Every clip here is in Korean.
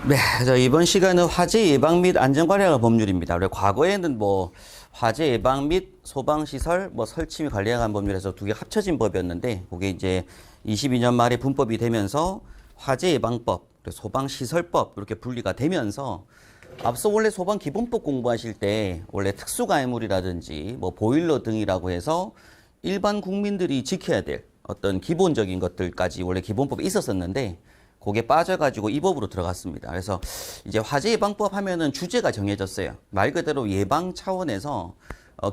네, 이번 시간은 화재 예방 및 안전관리가 법률입니다. 그리고 과거에는 뭐 화재 예방 및 소방시설 설치 및 관리에 관한 법률에서 두 개 합쳐진 법이었는데, 그게 이제 22년 말에 분법이 되면서 화재 예방법, 그리고 소방시설법 이렇게 분리가 되면서, 앞서 원래 소방기본법 공부하실 때 원래 특수가해물이라든지 보일러 등이라고 해서 일반 국민들이 지켜야 될 어떤 기본적인 것들까지 원래 기본법에 있었었는데, 그게 빠져가지고 이 법으로 들어갔습니다. 그래서 이제 화재 예방법 하면은 주제가 정해졌어요. 말 그대로 예방 차원에서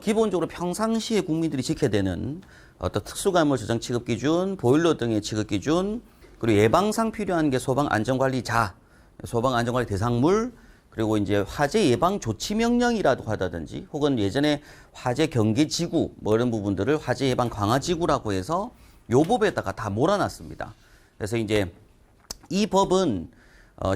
기본적으로 평상시에 국민들이 지켜야 되는 어떤 특수가해물 저장 취급 기준, 보일러 등의 취급 기준, 그리고 예방상 필요한 게 소방 안전관리자, 소방 안전관리 대상물, 그리고 이제 화재 예방 조치 명령이라도 하다든지, 혹은 예전에 화재 경계 지구 이런 부분들을 화재 예방 강화 지구라고 해서 요 법에다가 다 몰아놨습니다. 그래서 이제 이 법은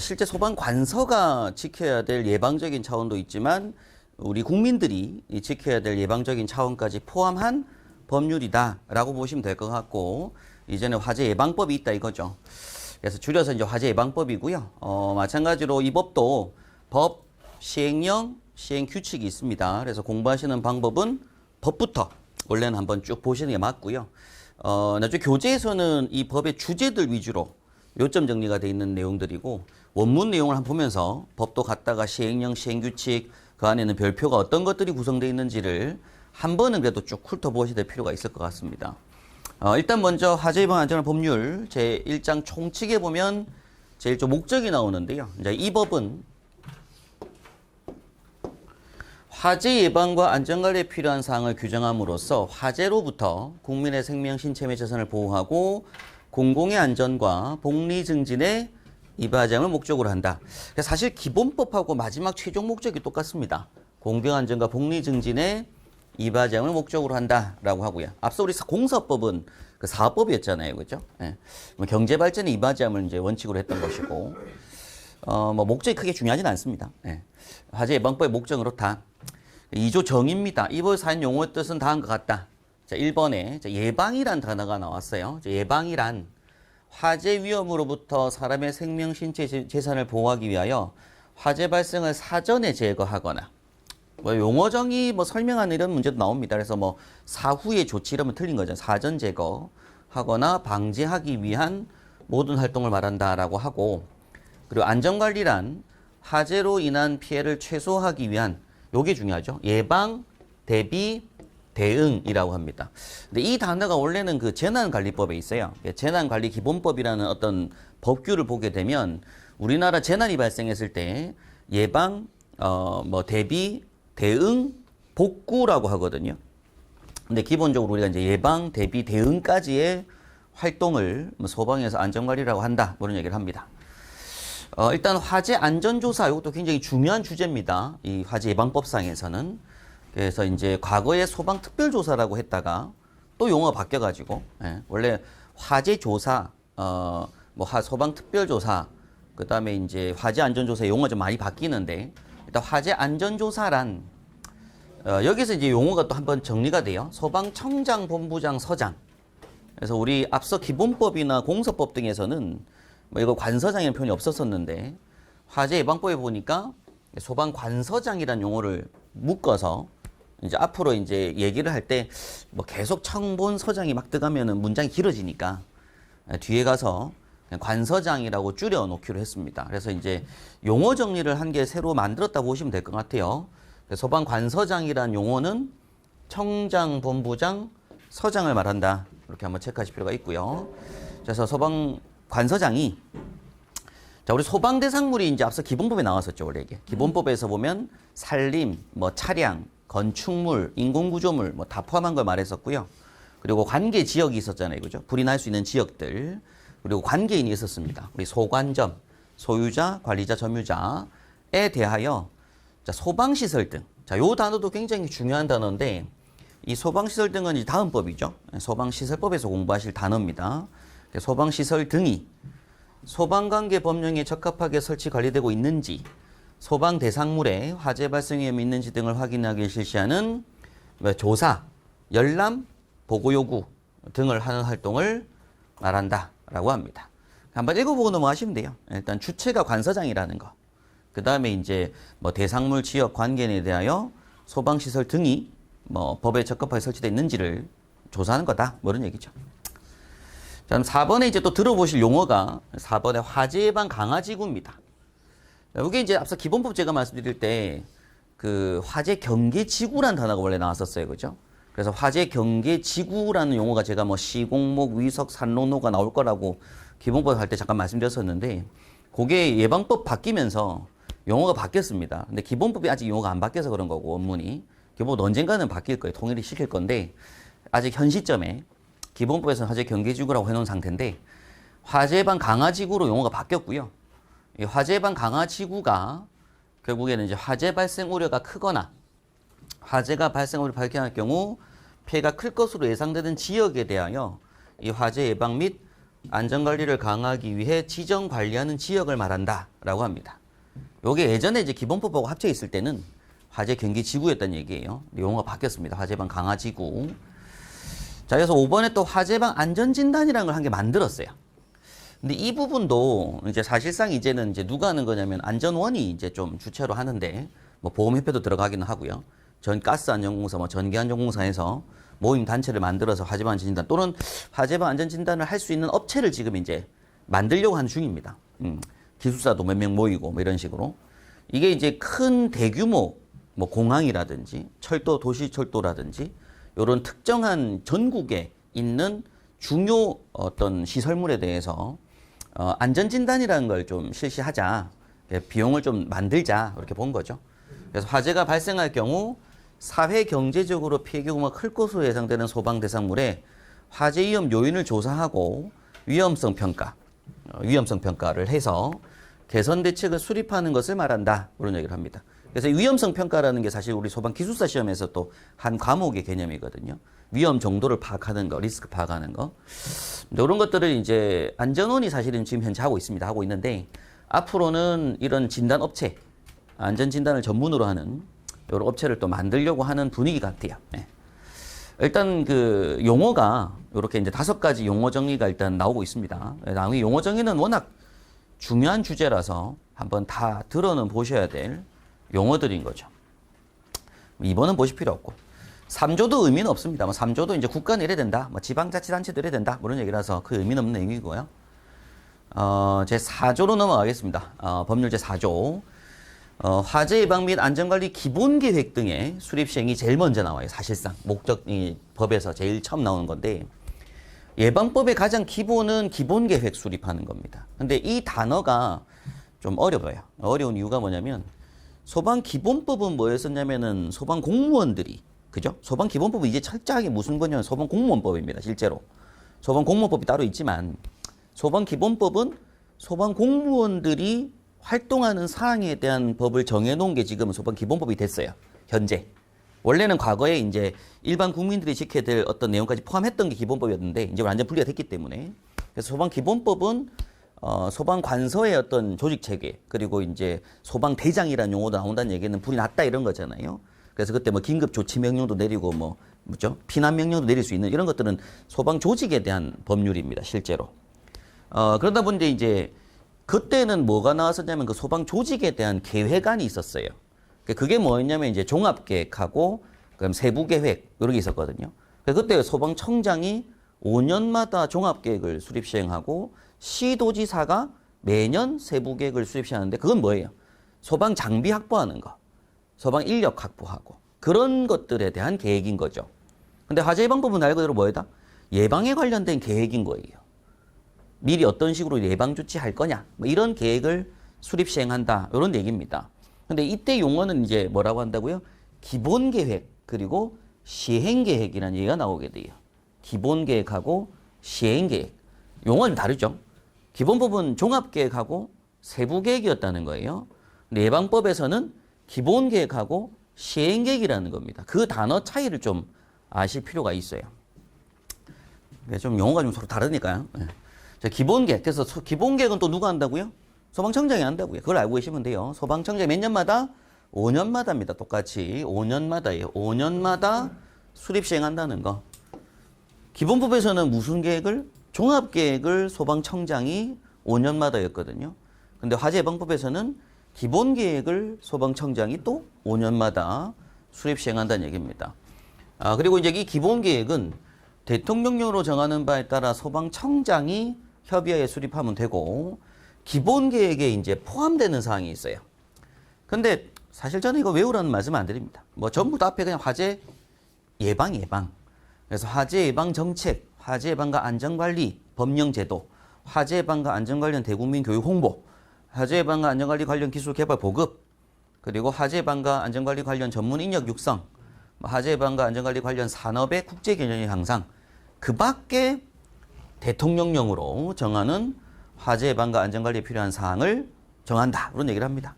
실제 소방관서가 지켜야 될 예방적인 차원도 있지만 우리 국민들이 지켜야 될 예방적인 차원까지 포함한 법률이다라고 보시면 될 것 같고, 이제는 화재 예방법이 있다 이거죠. 그래서 줄여서 이제 화재 예방법이고요. 마찬가지로 이 법도 법, 시행령, 시행규칙이 있습니다. 그래서 공부하시는 방법은 법부터 원래는 한번 쭉 보시는 게 맞고요. 나중에 교재에서는 이 법의 주제들 위주로 요점 정리가 돼 있는 내용들이고, 원문 내용을 한번 보면서 법도 갖다가 시행령, 시행규칙, 그 안에는 별표가 어떤 것들이 구성되어 있는지를 한 번은 그래도 쭉 훑어보셔야 될 필요가 있을 것 같습니다. 일단 먼저 화재 예방 안전관 법률 제1장 총칙에 보면 제1조 목적이 나오는데요. 이제 이 법은 화재 예방과 안전관리에 필요한 사항을 규정함으로써 화재로부터 국민의 생명, 신체 및 재산을 보호하고 공공의 안전과 복리 증진에 이바지 함을 목적으로 한다. 사실 기본법하고 마지막 최종 목적이 똑같습니다. 공공안전과 복리 증진에 이바지 함을 목적으로 한다라고 하고요. 앞서 우리 공사법은 그 사업법이었잖아요, 그렇죠? 예. 경제 발전에 이바지 함을 이제 원칙으로 했던 것이고, 목적이 크게 중요하진 않습니다. 예. 화재 예방법의 목적은 그렇다. 2조 정의입니다. 이 법 사용 용어의 뜻은 다음과 같다. 자, 1번에 예방이란 단어가 나왔어요. 예방이란 화재 위험으로부터 사람의 생명, 신체, 재산을 보호하기 위하여 화재 발생을 사전에 제거하거나, 용어 정의 설명하는 이런 문제도 나옵니다. 그래서 사후의 조치 이러면 틀린 거죠. 사전 제거하거나 방지하기 위한 모든 활동을 말한다라고 하고, 그리고 안전관리란 화재로 인한 피해를 최소화하기 위한, 요게 중요하죠. 예방, 대비, 대응이라고 합니다. 근데 이 단어가 원래는 그 재난관리법에 있어요. 재난관리기본법이라는 어떤 법규를 보게 되면 우리나라 재난이 발생했을 때 예방, 대비, 대응, 복구라고 하거든요. 근데 기본적으로 우리가 이제 예방, 대비, 대응까지의 활동을 소방에서 안전관리라고 한다, 그런 얘기를 합니다. 일단 화재 안전조사, 이것도 굉장히 중요한 주제입니다. 이 화재 예방법상에서는. 그래서 이제 과거에 소방특별조사라고 했다가 또 용어가 바뀌어가지고, 원래 화재조사, 소방특별조사, 그 다음에 이제 화재안전조사 용어가 좀 많이 바뀌는데, 일단 화재안전조사란, 여기서 이제 용어가 또 한번 정리가 돼요. 소방청장, 본부장, 서장. 그래서 우리 앞서 기본법이나 공사법 등에서는 이거 관서장이라는 표현이 없었었는데, 화재 예방법에 보니까 소방관서장이라는 용어를 묶어서 이제 앞으로 이제 얘기를 할 때 계속 청본 서장이 막 들어가면은 문장이 길어지니까 뒤에 가서 관서장이라고 줄여 놓기로 했습니다. 그래서 이제 용어 정리를 한 개 새로 만들었다 보시면 될 것 같아요. 소방관서장이라는 용어는 청장, 본부장, 서장을 말한다. 이렇게 한번 체크하실 필요가 있고요. 그래서 소방관서장이, 자, 우리 소방대상물이 이제 앞서 기본법에 나왔었죠, 원래 이게. 기본법에서 보면 산림, 차량, 건축물, 인공구조물 다 포함한 걸 말했었고요. 그리고 관계 지역이 있었잖아요, 그죠? 불이 날 수 있는 지역들. 그리고 관계인이 있었습니다. 우리 소관점, 소유자, 관리자, 점유자에 대하여 소방시설 등. 자, 요 단어도 굉장히 중요한 단어인데, 이 소방시설 등은 이제 다음 법이죠. 소방시설법에서 공부하실 단어입니다. 소방시설 등이 소방관계 법령에 적합하게 설치 관리되고 있는지, 소방 대상물에 화재 발생 위험이 있는지 등을 확인하기 위해 실시하는 조사, 열람, 보고 요구 등을 하는 활동을 말한다라고 합니다. 한번 읽어보고 넘어가시면 돼요. 일단 주체가 관서장이라는 거. 그 다음에 이제 뭐 대상물 지역 관계에 대하여 소방시설 등이 뭐 법에 적합하게 설치되어 있는지를 조사하는 거다. 뭐 이런 얘기죠. 자, 4번에 이제 또 들어보실 용어가 4번에 화재 예방 강화지구입니다. 이게 이제 앞서 기본법 제가 말씀드릴 때 그 화재 경계 지구라는 단어가 원래 나왔었어요. 그죠? 그래서 화재 경계 지구라는 용어가 제가 뭐 시공목, 위석, 산로노가 나올 거라고 기본법 할 때 잠깐 말씀드렸었는데 그게 예방법 바뀌면서 용어가 바뀌었습니다. 근데 기본법이 아직 용어가 안 바뀌어서 그런 거고 원문이 기본법 언젠가는 바뀔 거예요. 통일이 시킬 건데 아직 현 시점에 기본법에서는 화재 경계 지구라고 해놓은 상태인데 화재 예방 강화 지구로 용어가 바뀌었고요. 이 화재 예방 강화 지구가 결국에는 이제 화재 발생 우려가 크거나 화재가 발생 우려를 발견할 경우 피해가 클 것으로 예상되는 지역에 대하여 이 화재 예방 및 안전관리를 강화하기 위해 지정 관리하는 지역을 말한다라고 합니다. 요게 예전에 이제 기본법하고 합쳐 있을 때는 화재 경계 지구였다는 얘기예요. 용어가 바뀌었습니다. 화재 예방 강화 지구. 자, 그래서 5번에 또 화재 예방 안전 진단이라는 걸 한 개 만들었어요. 근데 이 부분도 이제 사실상 이제는 이제 누가 하는 거냐면 안전원이 이제 좀 주체로 하는데 뭐 보험협회도 들어가기는 하고요. 전 가스안전공사, 뭐 전기안전공사에서 모임 단체를 만들어서 화재방 안전진단 또는 화재방 안전진단을 할 수 있는 업체를 지금 이제 만들려고 하는 중입니다. 기술사도 몇 명 모이고 뭐 이런 식으로. 이게 이제 큰 대규모 뭐 공항이라든지 철도, 도시철도라든지 이런 특정한 전국에 있는 중요 어떤 시설물에 대해서 안전진단이라는 걸 좀 실시하자. 비용을 좀 만들자. 이렇게 본 거죠. 그래서 화재가 발생할 경우 사회 경제적으로 피해 규모가 클 것으로 예상되는 소방 대상물에 화재 위험 요인을 조사하고 위험성 평가를 해서 개선 대책을 수립하는 것을 말한다. 그런 얘기를 합니다. 그래서 위험성 평가라는 게 사실 우리 소방 기술사 시험에서 또 한 과목의 개념이거든요. 위험 정도를 파악하는 거, 리스크 파악하는 거. 이런 것들을 이제 안전원이 사실은 지금 현재 하고 있습니다. 하고 있는데 앞으로는 이런 진단 업체, 안전 진단을 전문으로 하는 이런 업체를 또 만들려고 하는 분위기 같아요. 네. 일단 그 용어가 이렇게 이제 5가지 용어 정리가 일단 나오고 있습니다. 이 용어 정리는 워낙 중요한 주제라서 한번 다 들어는 보셔야 될 용어들인 거죠. 2번은 보실 필요 없고. 3조도 의미는 없습니다. 3조도 이제 국가는 이래야 된다. 지방자치단체도 이래야 된다. 뭐 이런 얘기라서 그 의미는 없는 얘기고요. 제 4조로 넘어가겠습니다. 법률 제 4조. 화재 예방 및 안전관리 기본계획 등의 수립 시행이 제일 먼저 나와요. 사실상 목적이 법에서 제일 처음 나오는 건데 예방법의 가장 기본은 기본계획 수립하는 겁니다. 근데 이 단어가 좀 어려워요. 어려운 이유가 뭐냐면 소방기본법은 뭐였었냐면은 소방공무원들이 그죠? 소방기본법은 이제 철저하게 무슨 거냐면 소방공무원법입니다. 실제로 소방공무원법이 따로 있지만 소방기본법은 소방공무원들이 활동하는 사항에 대한 법을 정해놓은 게 지금 소방기본법이 됐어요. 현재. 원래는 과거에 이제 일반 국민들이 지켜야 될 어떤 내용까지 포함했던 게 기본법이었는데 이제 완전 분리가 됐기 때문에 그래서 소방기본법은 소방관서의 어떤 조직체계 그리고 이제 소방대장이라는 용어도 나온다는 얘기는 불이 났다 이런 거잖아요. 그래서 그때 뭐 긴급조치명령도 내리고 뭐죠? 피난명령도 내릴 수 있는 이런 것들은 소방조직에 대한 법률입니다. 실제로. 그러다 보니 이제 그때는 뭐가 나왔었냐면 그 소방조직에 대한 계획안이 있었어요. 그게 뭐였냐면 이제 종합계획하고 그럼 세부계획 이런 게 있었거든요. 그때 소방청장이 5년마다 종합계획을 수립 시행하고 시도지사가 매년 세부계획을 수립 시행하는데 그건 뭐예요? 소방 장비 확보하는 거, 소방 인력 확보하고 그런 것들에 대한 계획인 거죠. 근데 화재 예방법은 말 그대로 뭐다? 예방에 관련된 계획인 거예요. 미리 어떤 식으로 예방 조치할 거냐 뭐 이런 계획을 수립 시행한다 이런 얘기입니다. 근데 이때 용어는 이제 뭐라고 한다고요? 기본계획 그리고 시행계획이라는 얘기가 나오게 돼요. 기본계획하고 시행계획 용어는 다르죠. 기본법은 종합계획하고 세부계획이었다는 거예요. 근데 예방법에서는 기본계획하고 시행계획이라는 겁니다. 그 단어 차이를 좀 아실 필요가 있어요. 좀 용어가 좀 서로 다르니까요. 기본계획. 그래서 기본계획은 또 누가 한다고요? 소방청장이 한다고요. 그걸 알고 계시면 돼요. 소방청장이 몇 년마다? 5년마다입니다. 똑같이 5년마다예요. 5년마다 수립 시행한다는 거. 기본법에서는 무슨 계획을? 종합계획을 소방청장이 5년마다였거든요. 근데 화재 예방법에서는 기본 계획을 소방청장이 또 5년마다 수립 시행한다는 얘기입니다. 그리고 이제 이 기본 계획은 대통령령으로 정하는 바에 따라 소방청장이 협의하에 수립하면 되고, 기본 계획에 이제 포함되는 사항이 있어요. 근데 사실 저는 이거 외우라는 말씀 안 드립니다. 뭐 전부 다 앞에 그냥 화재 예방. 그래서 화재 예방 정책, 화재 예방과 안전관리 법령 제도, 화재 예방과 안전 관련 대국민 교육 홍보, 화재 예방과 안전관리 관련 기술 개발 보급, 그리고 화재 예방과 안전관리 관련 전문 인력 육성, 화재 예방과 안전관리 관련 산업의 국제 경영의 향상, 그 밖에 대통령령으로 정하는 화재 예방과 안전관리에 필요한 사항을 정한다. 그런 얘기를 합니다.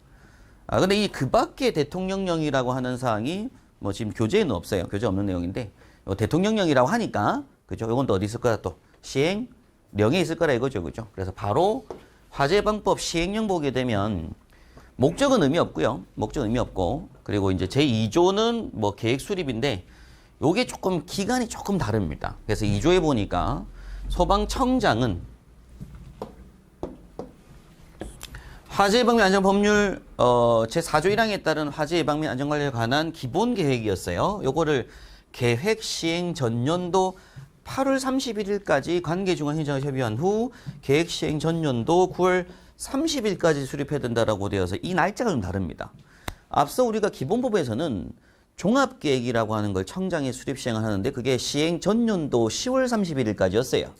근데 이 그 밖에 대통령령이라고 하는 사항이 뭐 지금 교재에는 없어요. 교재 없는 내용인데, 대통령령이라고 하니까, 그죠? 이건 또 어디 있을 거야? 또 시행령에 있을 거라 이거죠. 그죠? 그래서 바로 화재 예방법 시행령 보게 되면 목적은 의미 없고요. 목적은 의미 없고, 그리고 이제 제2조는 뭐 계획 수립인데, 요게 조금 기간이 조금 다릅니다. 그래서 2조에 보니까 소방청장은 화재 예방 및 안전 법률 제4조 1항에 따른 화재 예방 및 안전 관리에 관한 기본 계획이었어요. 요거를 계획 시행 전년도 8월 31일까지 관계중앙 현장을 협의한 후 계획 시행 전년도 9월 30일까지 수립해야 된다라고 되어서 이 날짜가 좀 다릅니다. 앞서 우리가 기본법에서는 종합계획이라고 하는 걸 청장이 수립 시행을 하는데, 그게 시행 전년도 10월 31일까지였어요.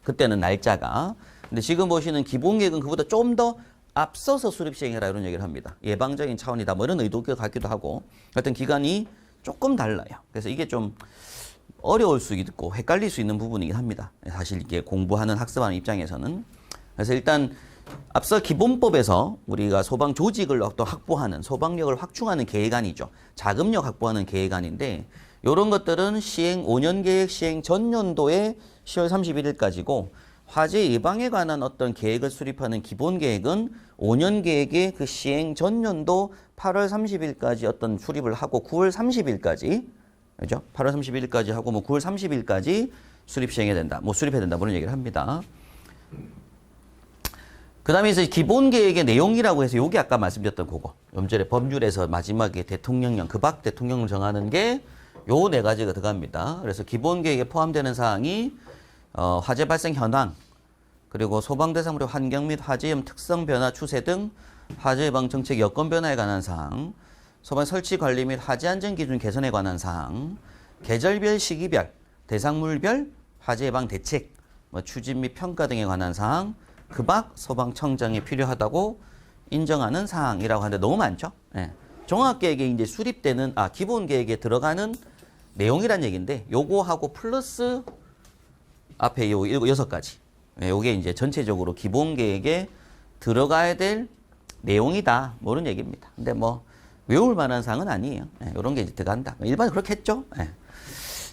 그때는 날짜가. 근데 지금 보시는 기본계획은 그보다 좀 더 앞서서 수립 시행해라 이런 얘기를 합니다. 예방적인 차원이다 뭐 이런 의도가 같기도 하고, 하여튼 기간이 조금 달라요. 그래서 이게 좀 어려울 수 있고 헷갈릴 수 있는 부분이긴 합니다. 사실 이게 공부하는 학습하는 입장에서는. 그래서 일단 앞서 기본법에서 우리가 소방 조직을 또 확보하는, 소방력을 확충하는 계획안이죠. 자금력 확보하는 계획안인데, 이런 것들은 시행 5년 계획 시행 전년도에 10월 31일까지고, 화재 예방에 관한 어떤 계획을 수립하는 기본 계획은 5년 계획의 그 시행 전년도 8월 30일까지 어떤 수립을 하고 9월 30일까지, 그죠? 8월 31일까지 하고 뭐 9월 30일까지 수립 시행해야 된다. 뭐 수립해야 된다. 그런 얘기를 합니다. 그 다음에 이제 기본 계획의 내용이라고 해서 요게 아까 말씀드렸던 그거. 염절의 법률에서 마지막에 대통령령, 그 밖 대통령을 정하는 게 요 네 가지가 들어갑니다. 그래서 기본 계획에 포함되는 사항이 화재 발생 현황, 그리고 소방 대상물의 환경 및 화재 위험 특성 변화 추세 등 화재 예방 정책 여건 변화에 관한 사항, 소방 설치 관리 및 화재 안전 기준 개선에 관한 사항, 계절별 시기별, 대상물별 화재 예방 대책, 뭐 추진 및 평가 등에 관한 사항, 그 밖 소방청장이 필요하다고 인정하는 사항이라고 하는데 너무 많죠. 예. 종합계획에 이제 수립되는, 기본 계획에 들어가는 내용이란 얘기인데, 요거하고 플러스 앞에 요 6가지. 예, 요게 이제 전체적으로 기본 계획에 들어가야 될 내용이다. 뭐 이런 얘기입니다. 근데 뭐 외울 만한 사항은 아니에요. 예, 요런 게 이제 들어간다. 일반적으로 그렇게 했죠. 예.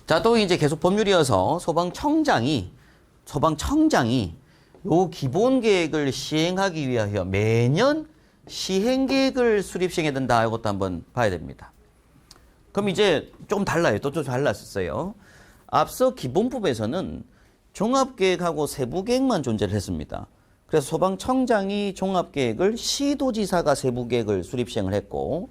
자, 또 이제 계속 법률이어서 소방청장이 요 기본 계획을 시행하기 위하여 매년 시행 계획을 수립 시행해야 된다. 이것도 한번 봐야 됩니다. 그럼 이제 좀 달라요. 또 좀 달랐었어요. 앞서 기본법에서는 종합계획하고 세부계획만 존재를 했습니다. 그래서 소방청장이 종합계획을, 시도지사가 세부계획을 수립 시행을 했고,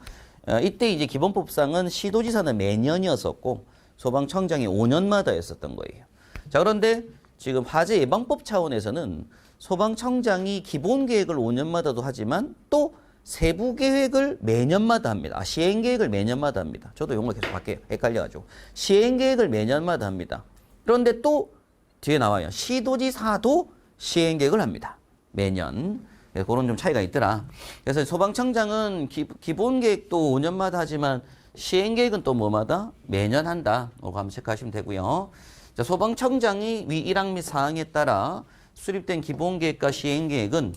이때 이제 기본법상은 시도지사는 매년이었었고 소방청장이 5년마다 했었던 거예요. 자, 그런데 지금 화재 예방법 차원에서는 소방청장이 기본 계획을 5년마다도 하지만 또 세부 계획을 매년마다 합니다. 시행 계획을 매년마다 합니다. 저도 이런 거 계속 할게요. 헷갈려가지고. 시행 계획을 매년마다 합니다. 그런데 또 뒤에 나와요. 시도지사도 시행 계획을 합니다. 매년. 그런 좀 차이가 있더라. 그래서 소방청장은 기본 계획도 5년마다 하지만 시행 계획은 또 뭐마다 매년 한다. 이거 한번 체크하시면 되고요. 자, 소방청장이 위 1항 및 4항에 따라 수립된 기본계획과 시행계획은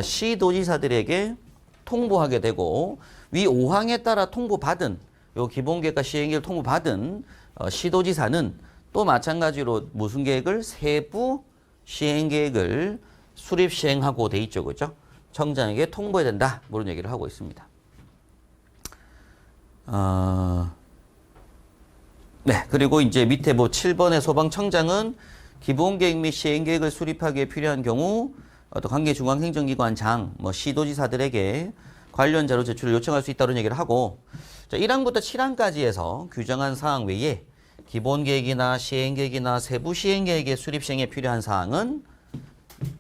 시도지사들에게 통보하게 되고, 위 5항에 따라 통보받은, 요 기본계획과 시행계획을 통보받은 시도지사는 또 마찬가지로 무슨 계획을? 세부 시행계획을 수립 시행하고 돼 있죠. 그죠? 청장에게 통보해야 된다. 그런 얘기를 하고 있습니다. 네, 그리고 이제 밑에 뭐 7번의 소방청장은 기본계획 및 시행계획을 수립하기에 필요한 경우 어떤 관계 중앙행정기관장, 뭐 시도지사들에게 관련 자료 제출을 요청할 수 있다는 얘기를 하고, 자, 1항부터 7항까지 해서 규정한 사항 외에 기본계획이나 시행계획이나 세부 시행계획의 수립 시행에 필요한 사항은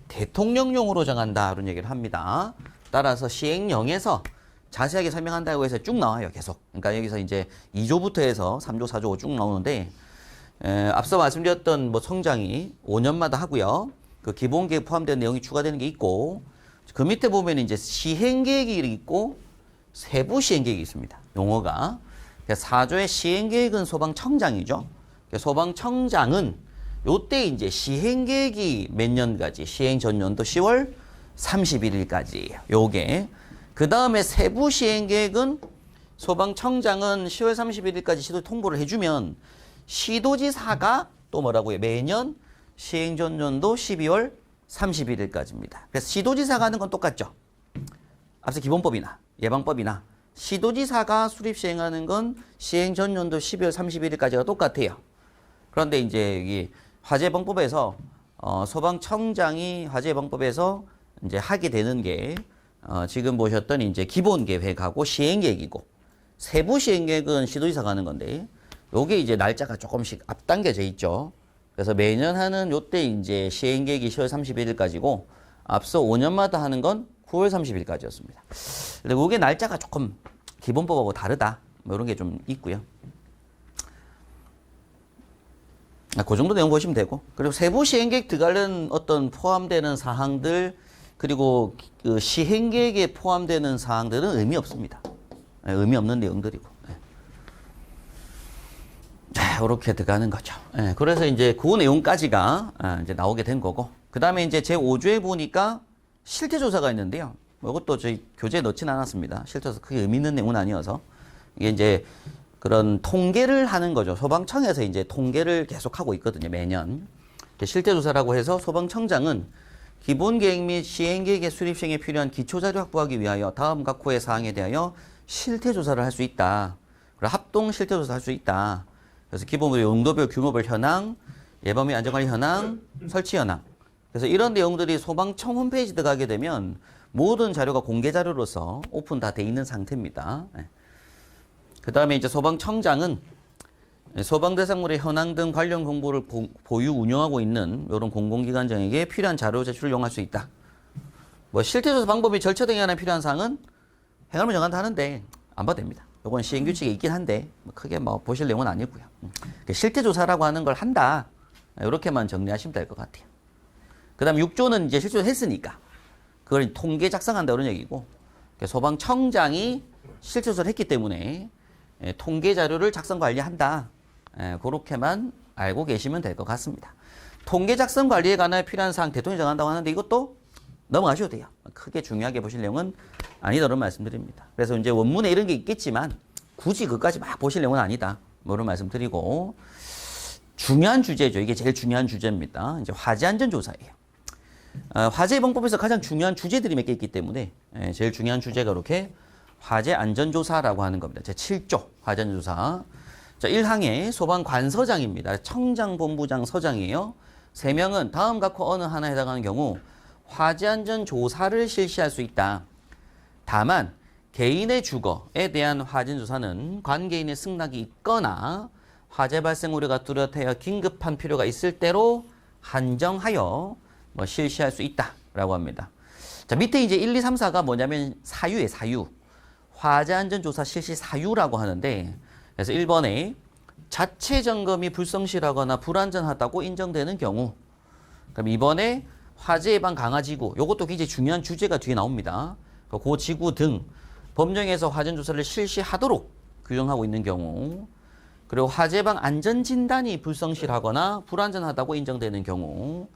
대통령령으로 정한다 이런 얘기를 합니다. 따라서 시행령에서 자세하게 설명한다고 해서 쭉 나와요, 계속. 그러니까 여기서 이제 2조부터 해서 3조, 4조 쭉 나오는데, 앞서 말씀드렸던 뭐 성장이 5년마다 하고요. 그 기본계획 포함된 내용이 추가되는 게 있고, 그 밑에 보면 이제 시행계획이 있고 세부 시행계획이 있습니다. 용어가. 4조의 시행계획은 소방청장이죠. 소방청장은 요때 이제 시행계획이 몇 년까지, 시행 전년도 10월 31일까지예요. 요게. 그 다음에 세부 시행계획은 소방청장은 10월 31일까지 시도 통보를 해주면 시도지사가 또 뭐라고요? 매년 시행 전년도 12월 31일까지입니다. 그래서 시도지사가 하는 건 똑같죠. 앞서 기본법이나 예방법이나 시도지사가 수립 시행하는 건 시행 전년도 12월 31일까지가 똑같아요. 그런데 이제 여기 화재예방법에서 소방청장이 화재예방법에서 이제 하게 되는 게 지금 보셨던 이제 기본 계획하고 시행 계획이고 세부 시행 계획은 시도지사가 하는 건데 요게 이제 날짜가 조금씩 앞당겨져 있죠. 그래서 매년 하는 요때 이제 시행 계획이 10월 31일까지고 앞서 5년마다 하는 건 9월 30일까지였습니다. 근데 요게 날짜가 조금 기본법하고 다르다. 뭐 이런 게 좀 있고요. 그 정도 내용 보시면 되고. 그리고 세부 시행계획 들어가는 어떤 포함되는 사항들 그리고 그 시행계획에 포함되는 사항들은 의미 없습니다. 의미 없는 내용들이고. 자, 이렇게 들어가는 거죠. 그래서 이제 그 내용까지가 이제 나오게 된 거고. 그 다음에 이제 제5조에 보니까 실태조사가 있는데요. 이것도 저희 교재에 넣진 않았습니다. 실태조사 크게 의미 있는 내용은 아니어서. 이게 이제 그런 통계를 하는 거죠. 소방청에서 이제 통계를 계속하고 있거든요. 매년. 실태조사라고 해서 소방청장은 기본계획 및 시행계획의 수립 시행에 필요한 기초자료 확보하기 위하여 다음 각 호의 사항에 대하여 실태조사를 할 수 있다. 그리고 합동 실태조사 할 수 있다. 그래서 기본으로 용도별, 규모별 현황, 예방 및 안전관리 현황, 설치 현황. 그래서 이런 내용들이 소방청 홈페이지 들어가게 되면 모든 자료가 공개 자료로서 오픈 다 돼 있는 상태입니다. 그 다음에 이제 소방청장은 소방 대상물의 현황 등 관련 정보를 보유 운영하고 있는 이런 공공기관장에게 필요한 자료 제출을 이용할 수 있다. 뭐 실태조사 방법이 절차 등에 관한 필요한 사항은 행안부 정한다 하는데 안 봐도 됩니다. 이건 시행규칙에 있긴 한데 크게 뭐 보실 내용은 아니고요. 실태조사라고 하는 걸 한다. 이렇게만 정리하시면 될 것 같아요. 그 다음 6조는 이제 실제로 했으니까 그걸 통계 작성한다 이런 얘기고 소방청장이 실제조사를 했기 때문에 통계 자료를 작성 관리한다. 그렇게만 알고 계시면 될 것 같습니다. 통계 작성 관리에 관한 필요한 사항 대통령이 정한다고 하는데 이것도 넘어가셔도 돼요. 크게 중요하게 보실 내용은 아니다라는 말씀드립니다. 그래서 이제 원문에 이런 게 있겠지만 굳이 그것까지 막 보실 내용은 아니다. 뭐 이런 말씀드리고 중요한 주제죠. 이게 제일 중요한 주제입니다. 이제 화재안전조사예요. 화재예방법에서 가장 중요한 주제들이 몇 개 있기 때문에 제일 중요한 주제가 이렇게 화재안전조사라고 하는 겁니다. 제 7조 화재안전조사. 자, 1항에 소방관서장입니다. 청장본부장 서장이에요. 3명은 다음 각호 어느 하나에 해당하는 경우 화재안전조사를 실시할 수 있다. 다만 개인의 주거에 대한 화재조사는 관계인의 승낙이 있거나 화재 발생 우려가 뚜렷하여 긴급한 필요가 있을 때로 한정하여 실시할 수 있다라고 합니다. 자, 밑에 이제 1, 2, 3, 4가 뭐냐면 사유예요, 사유. 화재안전조사 실시 사유라고 하는데, 그래서 1번에 자체 점검이 불성실하거나 불안전하다고 인정되는 경우, 그럼 2번에 화재 예방 강화지구, 이것도 굉장히 중요한 주제가 뒤에 나옵니다. 그 지구 등 법령에서 화재조사를 실시하도록 규정하고 있는 경우, 그리고 화재 예방 안전진단이 불성실하거나 불안전하다고 인정되는 경우,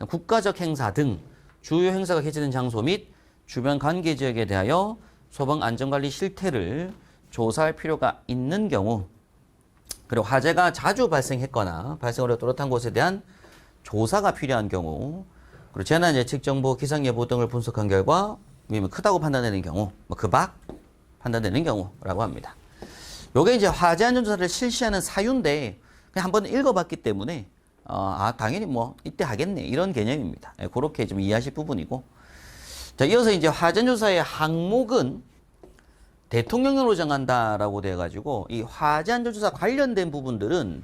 국가적 행사 등 주요 행사가 개최된 장소 및 주변 관계 지역에 대하여 소방 안전관리 실태를 조사할 필요가 있는 경우, 그리고 화재가 자주 발생했거나 발생 우려가 뚜렷한 곳에 대한 조사가 필요한 경우, 그리고 재난 예측 정보, 기상 예보 등을 분석한 결과 위험이 크다고 판단되는 경우, 그 밖 판단되는 경우라고 합니다. 요게 이제 화재 안전조사를 실시하는 사유인데 그냥 한번 읽어봤기 때문에 당연히 뭐 이때 하겠네 이런 개념입니다. 예, 그렇게 좀 이해하실 부분이고. 자, 이어서 이제 화재안전조사의 항목은 대통령령으로 정한다라고 돼가지고 이 화재안전조사 관련된 부분들은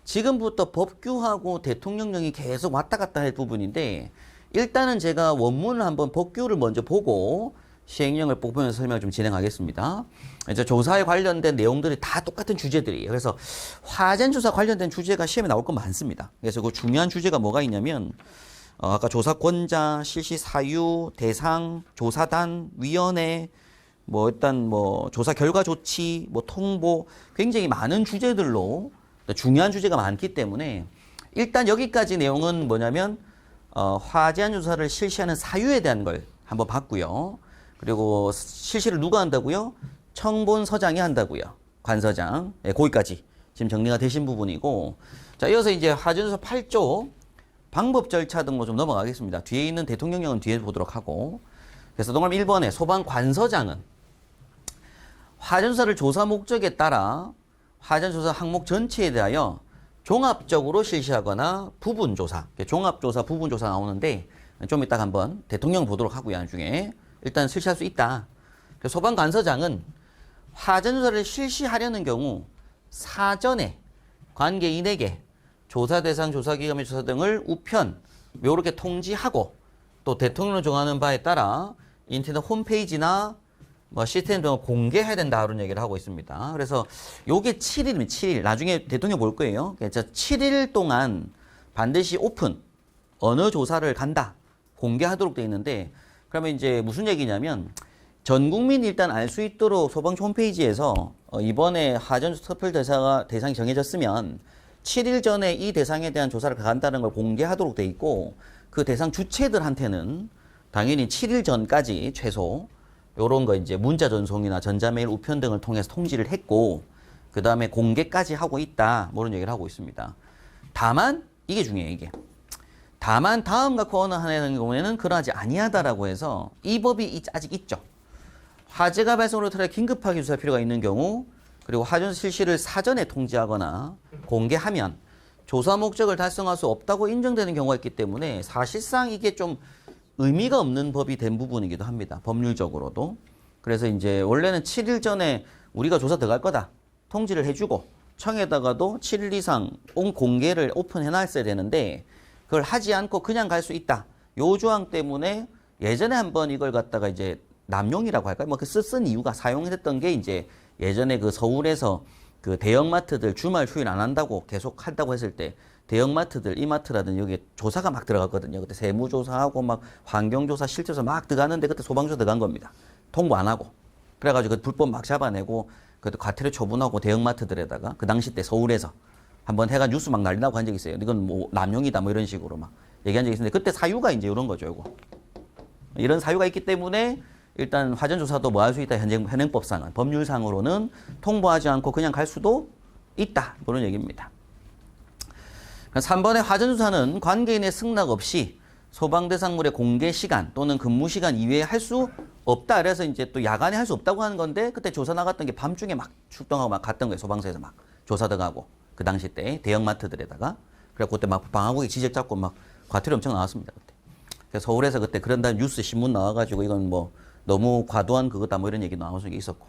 지금부터 법규하고 대통령령이 계속 왔다 갔다 할 부분인데 일단은 제가 원문을 한번 법규를 먼저 보고 시행령을 보면서 설명을 좀 진행하겠습니다. 이제 조사에 관련된 내용들이 다 똑같은 주제들이에요. 그래서 화재안전조사 관련된 주제가 시험에 나올 건 많습니다. 그래서 그 중요한 주제가 뭐가 있냐면 아까 조사권자, 실시 사유, 대상, 조사단, 위원회, 뭐 일단 뭐 조사 결과 조치, 뭐 통보 굉장히 많은 주제들로 중요한 주제가 많기 때문에 일단 여기까지 내용은 뭐냐면 화재안전조사를 실시하는 사유에 대한 걸 한번 봤고요. 그리고 실시를 누가 한다고요? 청본서장이 한다고요. 관서장. 네, 거기까지 지금 정리가 되신 부분이고 자 이어서 이제 화재안전조사 8조 방법 절차 등으로 좀 넘어가겠습니다. 뒤에 있는 대통령령은 뒤에 보도록 하고 그래서 동그라미 1번에 소방관서장은 화재안전조사를 조사 목적에 따라 화재안전조사 항목 전체에 대하여 종합적으로 실시하거나 부분조사, 종합조사, 부분조사 나오는데 좀 이따가 한번 대통령 보도록 하고요. 나중에 일단 실시할 수 있다. 소방관서장은 화재안전조사를 실시하려는 경우 사전에 관계인에게 조사 대상, 조사 기관의 조사 등을 우편 이렇게 통지하고 또 대통령을 정하는 바에 따라 인터넷 홈페이지나 뭐 시스템 등을 공개해야 된다 그런 얘기를 하고 있습니다. 그래서 요게 7일이면 7일 나중에 대통령 볼 거예요. 그래서 7일 동안 반드시 오픈 어느 조사를 간다 공개하도록 되어 있는데 그러면 이제 무슨 얘기냐면 전 국민이 일단 알 수 있도록 소방청 홈페이지에서 이번에 화재안전조사 특별 대상이 정해졌으면 7일 전에 이 대상에 대한 조사를 간다는 걸 공개하도록 돼 있고 그 대상 주체들한테는 당연히 7일 전까지 최소 요런 거 이제 문자 전송이나 전자메일 우편 등을 통해서 통지를 했고 그 다음에 공개까지 하고 있다 뭐 이런 얘기를 하고 있습니다. 다만 이게 중요해요. 이게 다만 다음과 그 어느 하나의 경우에는 그러하지 아니하다라고 해서 이 법이 아직 있죠. 화재가 발생으로 인해 긴급하게 조사할 필요가 있는 경우 그리고 화재안전조사 실시를 사전에 통지하거나 공개하면 조사 목적을 달성할 수 없다고 인정되는 경우가 있기 때문에 사실상 이게 좀 의미가 없는 법이 된 부분이기도 합니다. 법률적으로도. 그래서 이제 원래는 7일 전에 우리가 조사 들어갈 거다. 통지를 해주고 청에다가도 7일 이상 공개를 오픈해놨어야 되는데 그걸 하지 않고 그냥 갈 수 있다. 요 조항 때문에 예전에 한번 이걸 갖다가 이제 남용이라고 할까요? 뭐 그 쓴 이유가 사용했던 게 이제 예전에 그 서울에서 그 대형마트들 주말 휴일 안 한다고 계속 한다고 했을 때 대형마트들, 이마트라든지 여기 조사가 막 들어갔거든요. 그때 세무조사하고 막 환경조사, 실제조사 막 들어가는데 그때 소방조사 들어간 겁니다. 통보 안 하고. 그래가지고 그 불법 막 잡아내고 그때 과태료 처분하고 대형마트들에다가 그 당시 때 서울에서 한번 해가 뉴스 막 난리 나고 한 적이 있어요. 이건 뭐 남용이다 뭐 이런 식으로 막 얘기한 적이 있는데 그때 사유가 이제 이런 거죠. 이거. 이런 사유가 있기 때문에 일단 화재안전조사도 뭐 할 수 있다. 현행법상은 법률상으로는 통보하지 않고 그냥 갈 수도 있다. 그런 얘기입니다. 3번의 화재안전조사는 관계인의 승낙 없이 소방대상물의 공개 시간 또는 근무 시간 이외에 할 수 없다. 그래서 이제 또 야간에 할 수 없다고 하는 건데 그때 조사 나갔던 게 밤중에 막 출동하고 막 갔던 거예요. 소방서에서 막 조사 들어가고 그 당시 때 대형마트들에다가 그래갖고 그때 막 방화국에 지적 잡고 막 과태료 엄청 나왔습니다. 그때. 그래서 서울에서 그때 그런 다음 뉴스 신문 나와가지고 이건 뭐 너무 과도한 그거다 뭐 이런 얘기 나온 적이 있었고.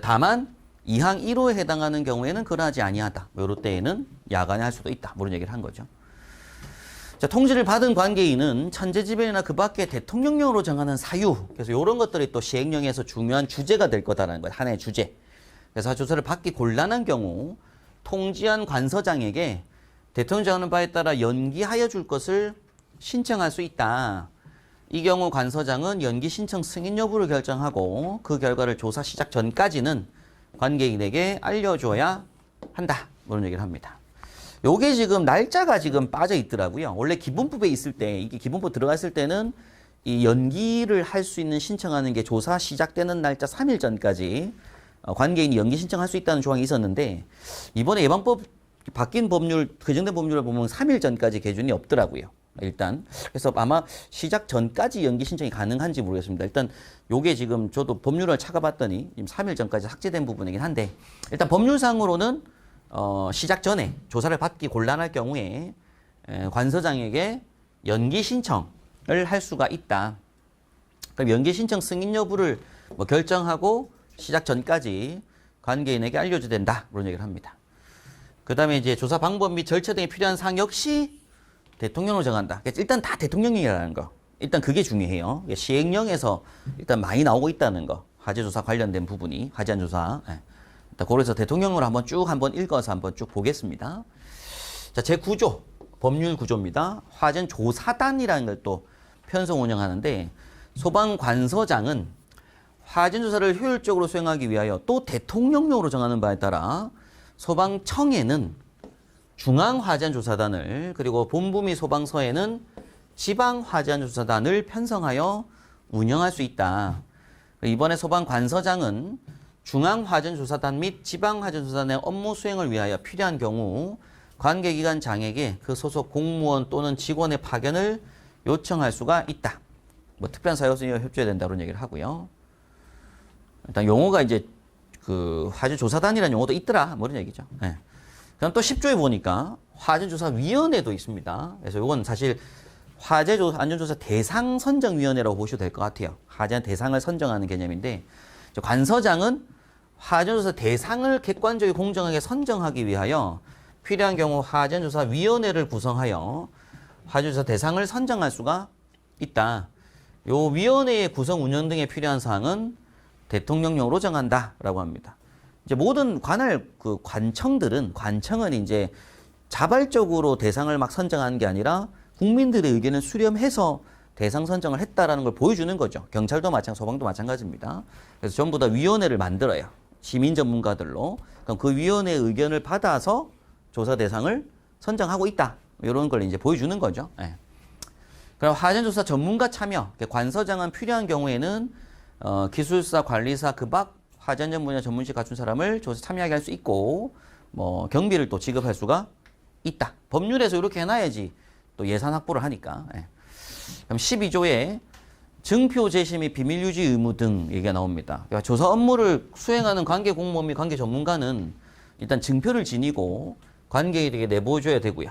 다만 2항 1호에 해당하는 경우에는 그러하지 아니하다. 요럴 때에는 야간에 할 수도 있다. 뭐 이런 얘기를 한 거죠. 자, 통지를 받은 관계인은 천재지변이나 그 밖에 대통령령으로 정하는 사유. 그래서 이런 것들이 또 시행령에서 중요한 주제가 될 거다라는 거예요. 하나의 주제. 그래서 조사를 받기 곤란한 경우 통지한 관서장에게 대통령 정하는 바에 따라 연기하여 줄 것을 신청할 수 있다. 이 경우 관서장은 연기 신청 승인 여부를 결정하고 그 결과를 조사 시작 전까지는 관계인에게 알려줘야 한다. 그런 얘기를 합니다. 요게 지금 날짜가 지금 빠져 있더라고요. 원래 기본법에 있을 때, 이게 기본법 들어갔을 때는 이 연기를 할 수 있는 신청하는 게 조사 시작되는 날짜 3일 전까지 관계인이 연기 신청할 수 있다는 조항이 있었는데 이번에 예방법 바뀐 법률, 개정된 법률을 보면 3일 전까지 기준이 없더라고요. 일단. 그래서 아마 시작 전까지 연기 신청이 가능한지 모르겠습니다. 일단 요게 지금 저도 법률을 찾아봤더니 지금 3일 전까지 삭제된 부분이긴 한데 일단 법률상으로는 시작 전에 조사를 받기 곤란할 경우에 관서장에게 연기 신청을 할 수가 있다. 그럼 연기 신청 승인 여부를 뭐 결정하고 시작 전까지 관계인에게 알려줘야 된다. 그런 얘기를 합니다. 그 다음에 이제 조사 방법 및 절차 등에 필요한 사항 역시 대통령으로 정한다. 일단 다 대통령이라는 거. 일단 그게 중요해요. 시행령에서 일단 많이 나오고 있다는 거. 화재조사 관련된 부분이, 화재안조사. 일단 그래서 대통령으로 한번 읽어서 한번 쭉 보겠습니다. 자, 제 구조, 법률 구조입니다. 화재조사단이라는 걸 또 편성 운영하는데, 소방관서장은 화재조사를 효율적으로 수행하기 위하여 또 대통령령으로 정하는 바에 따라 소방청에는 중앙화재조사단을, 그리고 본부 및 소방서에는 지방화재조사단을 편성하여 운영할 수 있다. 이번에 소방관서장은 중앙화재조사단 및 지방화재조사단의 업무 수행을 위하여 필요한 경우 관계기관장에게 그 소속 공무원 또는 직원의 파견을 요청할 수가 있다. 뭐 특별한 사유 없으니 협조해야 된다는 얘기를 하고요. 일단 용어가 이제 그 화재조사단이라는 용어도 있더라. 뭐 이런 얘기죠. 네. 그럼 또 10조에 보니까 화재조사위원회도 있습니다. 그래서 이건 사실 안전조사 대상 선정위원회라고 보셔도 될 것 같아요. 화재 대상을 선정하는 개념인데, 관서장은 화재조사 대상을 객관적이고 공정하게 선정하기 위하여 필요한 경우 화재조사위원회를 구성하여 화재조사 대상을 선정할 수가 있다. 요 위원회의 구성 운영 등에 필요한 사항은 대통령령으로 정한다라고 합니다. 이제 모든 관청은 이제 자발적으로 대상을 막 선정하는 게 아니라 국민들의 의견을 수렴해서 대상 선정을 했다라는 걸 보여주는 거죠. 경찰도 마찬가지, 소방도 마찬가지입니다. 그래서 전부 다 위원회를 만들어요. 시민 전문가들로. 그럼 그 위원회의 의견을 받아서 조사 대상을 선정하고 있다. 이런 걸 이제 보여주는 거죠. 네. 그럼 화재조사 전문가 참여. 관서장은 필요한 경우에는 기술사, 관리사, 그 밖 화재 안전 분야 전문직 갖춘 사람을 조사 참여하게 할 수 있고, 뭐 경비를 또 지급할 수가 있다. 법률에서 이렇게 해놔야지 또 예산 확보를 하니까. 예. 그럼 12조에 증표 제시 및 비밀 유지 의무 등 얘기가 나옵니다. 그러니까 조사 업무를 수행하는 관계 공무원 및 관계 전문가는 일단 증표를 지니고 관계인에게 내보여줘야 되고요.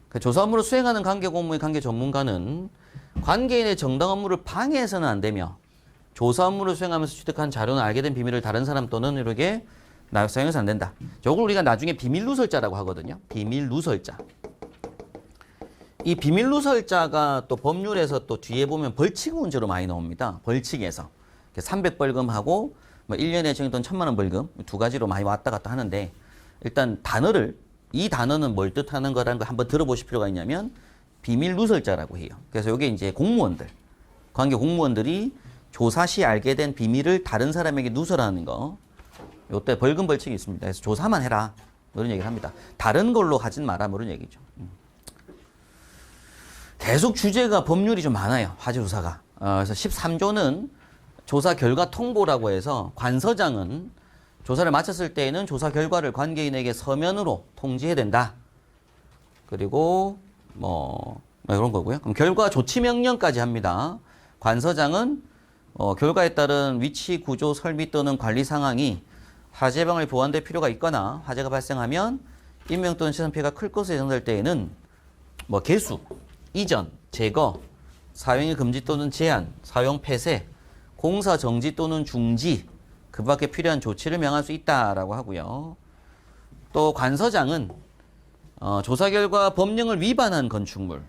그 조사 업무를 수행하는 관계 공무원 및 관계 전문가는 관계인의 정당 업무를 방해해서는 안 되며, 조사 업무를 수행하면서 취득한 자료나 알게 된 비밀을 다른 사람 또는 이렇게 사용해서 안 된다. 저걸 우리가 나중에 비밀 누설자라고 하거든요. 비밀 누설자. 이 비밀 누설자가 또 법률에서 또 뒤에 보면 벌칙 문제로 많이 나옵니다. 벌칙에서 300벌금하고 뭐 1년에 정해둔 1,000만 원 벌금 두 가지로 많이 왔다 갔다 하는데, 일단 이 단어는 뭘 뜻하는 거라는 걸 한번 들어보실 필요가 있냐면 비밀 누설자라고 해요. 그래서 이게 이제 관계 공무원들이 조사 시 알게 된 비밀을 다른 사람에게 누설하는 거, 요때 벌금 벌칙이 있습니다. 그래서 조사만 해라, 이런 얘기를 합니다. 다른 걸로 하진 마라, 이런 얘기죠. 계속 주제가 법률이 좀 많아요. 화재조사가. 그래서 13조는 조사 결과 통보라고 해서 관서장은 조사를 마쳤을 때에는 조사 결과를 관계인에게 서면으로 통지해야 된다. 그리고 뭐 이런 거고요. 그럼 결과 조치 명령까지 합니다. 관서장은 결과에 따른 위치, 구조, 설비 또는 관리 상황이 화재 예방을 보완될 필요가 있거나 화재가 발생하면 인명 또는 시선 피해가 클 것으로 예상될 때에는 뭐 개수, 이전, 제거, 사용의 금지 또는 제한, 사용 폐쇄, 공사 정지 또는 중지, 그 밖에 필요한 조치를 명할 수 있다라고 하고요. 또 관서장은 조사 결과 법령을 위반한 건축물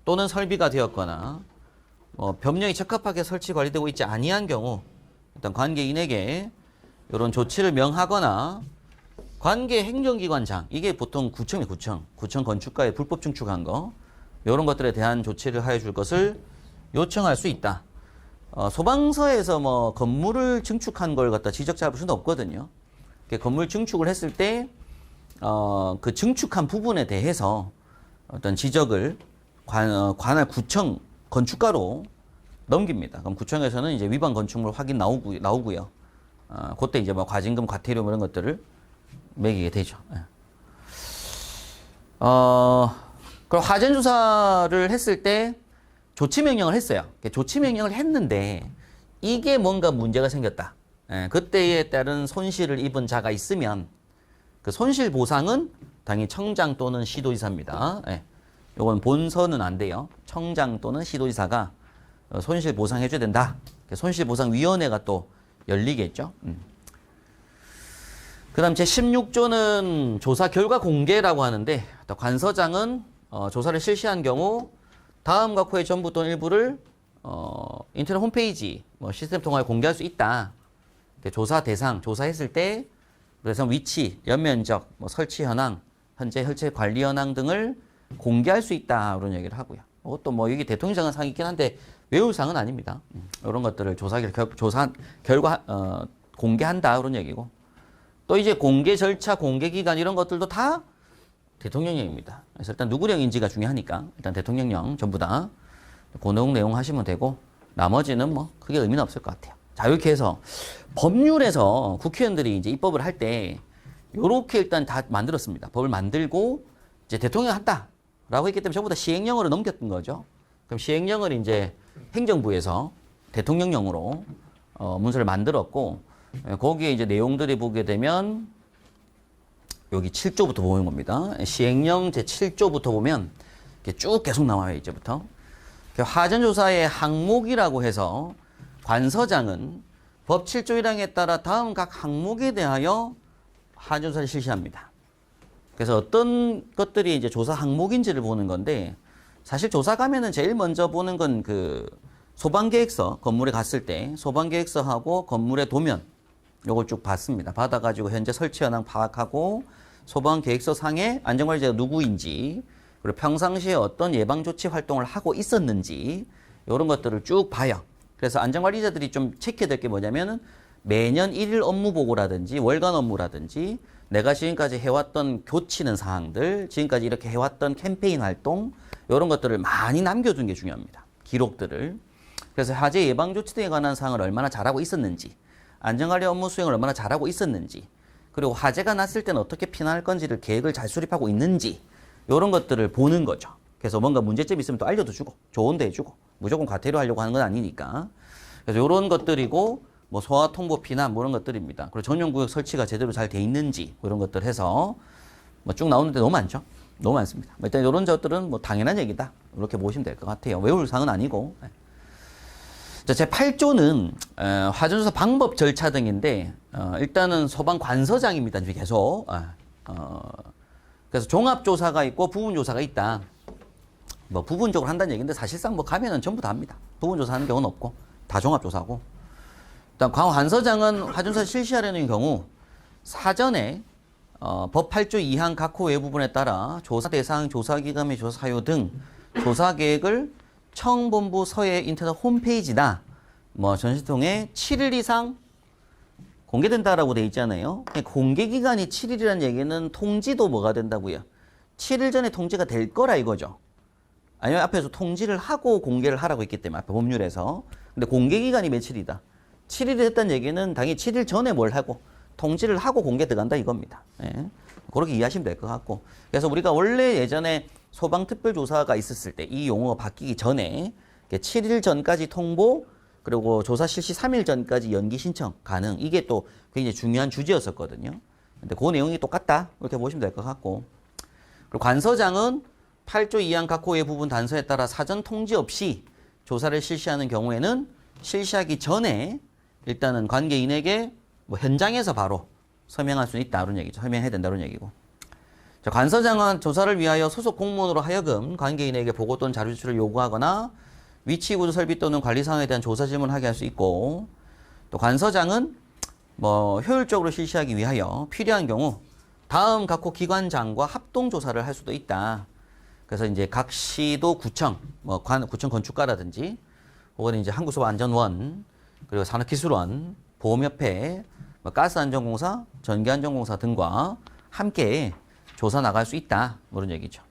또는 설비가 되었거나 법령이 적합하게 설치 관리되고 있지 아니한 경우 일단 관계인에게 이런 조치를 명하거나 관계 행정기관장, 이게 보통 구청 건축가에 불법 증축한 거, 이런 것들에 대한 조치를 하여 줄 것을 요청할 수 있다. 소방서에서 뭐 건물을 증축한 걸 갖다 지적 잡을 수는 없거든요. 건물 증축을 했을 때 그 증축한 부분에 대해서 어떤 지적을 관할 구청 건축가로 넘깁니다. 그럼 구청에서는 이제 위반 건축물 확인 나오고요. 그때 이제 뭐 과징금, 과태료 이런 것들을 매기게 되죠. 그럼 화재 조사를 했을 때 조치 명령을 했어요. 조치 명령을 했는데 이게 뭔가 문제가 생겼다. 그때에 따른 손실을 입은 자가 있으면 그 손실 보상은 당연히 청장 또는 시도지사입니다. 예. 요건 본선은 안 돼요. 청장 또는 시도지사가 손실 보상해줘야 된다. 손실보상위원회가 또 열리겠죠. 그 다음 제16조는 조사 결과 공개라고 하는데, 관서장은 조사를 실시한 경우 다음과 후의 전부 또는 일부를 인터넷 홈페이지, 시스템 통하여 공개할 수 있다. 조사 대상, 조사했을 때 그래서 위치, 연면적, 설치 현황, 현재 혈체 관리 현황 등을 공개할 수 있다. 이런 얘기를 하고요. 이것도 이게 대통령장관 상이 있긴 한데 외울 상은 아닙니다. 이런 것들을 조사 결과 공개한다. 이런 얘기고. 또 이제 공개 절차, 공개 기간 이런 것들도 다 대통령령입니다. 그래서 일단 누구령인지가 중요하니까 일단 대통령령 전부 다 그 내용 하시면 되고 나머지는 크게 의미는 없을 것 같아요. 자, 이렇게 해서 법률에서 국회의원들이 이제 입법을 할 때 요렇게 일단 다 만들었습니다. 법을 만들고 이제 대통령이 한다라고 했기 때문에 전부 다 시행령으로 넘겼던 거죠. 그럼 시행령을 이제 행정부에서 대통령령으로 문서를 만들었고 거기에 이제 내용들이 보게 되면 여기 7조부터 보는 겁니다. 시행령 제7조부터 보면 이렇게 쭉 계속 나와요, 이제부터. 화전조사의 항목이라고 해서 관서장은 법 7조 1항에 따라 다음 각 항목에 대하여 화전조사를 실시합니다. 그래서 어떤 것들이 이제 조사 항목인지를 보는 건데, 사실 조사 가면은 제일 먼저 보는 건 그 소방계획서, 건물에 갔을 때 소방계획서하고 건물의 도면, 요걸 쭉 봤습니다. 받아가지고 현재 설치 현황 파악하고 소방계획서 상에 안전관리자가 누구인지, 그리고 평상시에 어떤 예방조치 활동을 하고 있었는지, 이런 것들을 쭉 봐요. 그래서 안전관리자들이 좀 체크해야 될 게 뭐냐면은 매년 1일 업무보고라든지 월간 업무라든지 내가 지금까지 해왔던 교치는 사항들, 지금까지 이렇게 해왔던 캠페인 활동, 이런 것들을 많이 남겨둔 게 중요합니다. 기록들을. 그래서 화재 예방조치 등에 관한 사항을 얼마나 잘하고 있었는지, 안전관리 업무 수행을 얼마나 잘하고 있었는지, 그리고 화재가 났을 때는 어떻게 피난할 건지를 계획을 잘 수립하고 있는지, 이런 것들을 보는 거죠. 그래서 뭔가 문제점이 있으면 또 알려도 주고, 조언도 해주고, 무조건 과태료 하려고 하는 건 아니니까. 그래서 이런 것들이고, 소화 통보 피난, 이런 것들입니다. 그리고 전용구역 설치가 제대로 잘 돼 있는지, 이런 것들 해서, 쭉 나오는데 너무 많죠? 너무 많습니다. 일단 이런 것들은 당연한 얘기다. 이렇게 보시면 될 것 같아요. 외울 사항은 아니고. 자, 제8조는 화전조사 방법 절차 등인데 일단은 소방관서장입니다. 이제 계속. 그래서 종합조사가 있고 부분조사가 있다. 부분적으로 한다는 얘기인데 사실상 가면은 전부 다 합니다. 부분조사하는 경우는 없고 다 종합조사고. 일단 관서장은 화전조사 실시하려는 경우 사전에 법 8조 2항 각 호 외부분에 따라 조사 대상, 조사 기간 및 조사 사유 등 조사 계획을 청본부 서해 인터넷 홈페이지나 전시통에 7일 이상 공개된다라고 돼 있잖아요. 공개 기간이 7일이라는 얘기는 통지도 뭐가 된다고요? 7일 전에 통지가 될 거라 이거죠. 아니면 앞에서 통지를 하고 공개를 하라고 했기 때문에 앞에 법률에서. 근데 공개 기간이 며칠이다. 7일이 됐다는 얘기는 당연히 7일 전에 뭘 하고 통지를 하고 공개 들어간다 이겁니다. 예. 그렇게 이해하시면 될 것 같고. 그래서 우리가 원래 예전에 소방특별조사가 있었을 때 이 용어가 바뀌기 전에 7일 전까지 통보, 그리고 조사 실시 3일 전까지 연기 신청 가능. 이게 또 굉장히 중요한 주제였었거든요. 근데 그 내용이 똑같다. 이렇게 보시면 될 것 같고. 그리고 관서장은 8조 2항 각 호의 부분 단서에 따라 사전 통지 없이 조사를 실시하는 경우에는 실시하기 전에 일단은 관계인에게 현장에서 바로 서명할 수 있다. 이런 얘기죠. 서명해야 된다. 이런 얘기고. 자, 관서장은 조사를 위하여 소속 공무원으로 하여금 관계인에게 보고 또는 자료 제출을 요구하거나 위치 구조 설비 또는 관리 사항에 대한 조사 질문을 하게 할 수 있고, 또 관서장은 효율적으로 실시하기 위하여 필요한 경우 다음 각 호 기관장과 합동 조사를 할 수도 있다. 그래서 이제 각 시도 구청, 구청 건축가라든지 혹은 이제 한국소방안전원, 그리고 산업기술원, 보험협회, 가스안전공사, 전기안전공사 등과 함께 조사 나갈 수 있다. 이런 얘기죠.